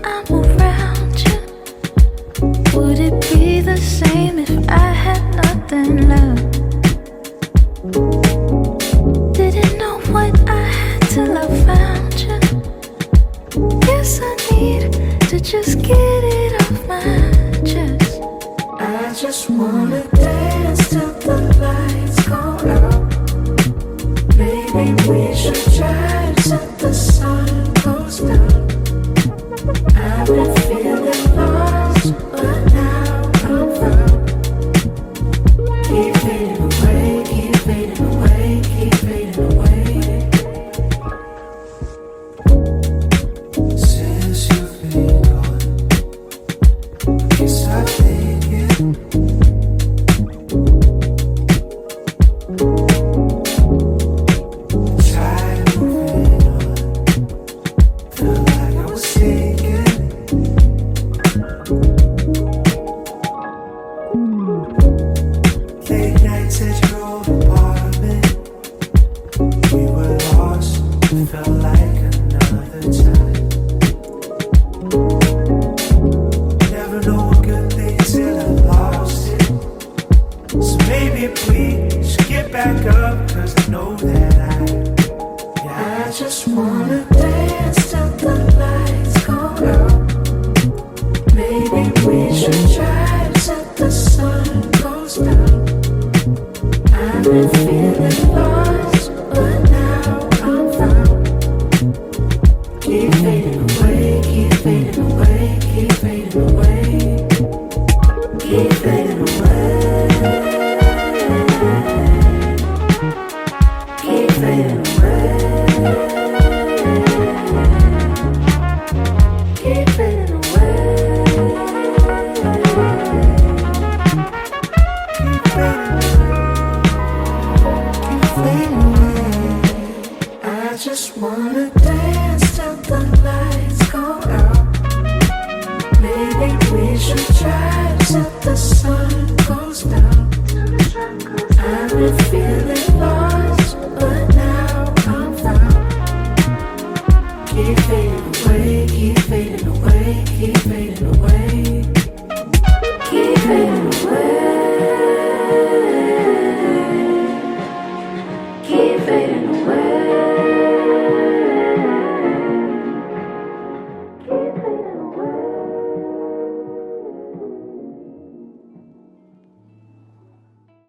I'm around you, would it be the same if I had nothing left? Didn't know what I had till I found you. Guess I need to just get it off my chest. I just wanna dance till the lights go out. Maybe we should try till the sun goes down. I've been feeling lost, but now I'm found. Keep fading away, keep fading away, keep fading away. Since you've been gone, guess I've taken tried moving on. Felt like I was sinking. Late nights at your old apartment, we were lost. It felt like another time. Never know a good thing till I lost it. So maybe we should get back up, 'cause I know that I just wanna dance till the lights go out. Maybe we should try till the sun goes down. I've been feeling lost, but now I'm found. Keep fading away, keep fading away, keep fading away. Keep fading away. Keep fading away. Keep fading away. Keep fading away. I just want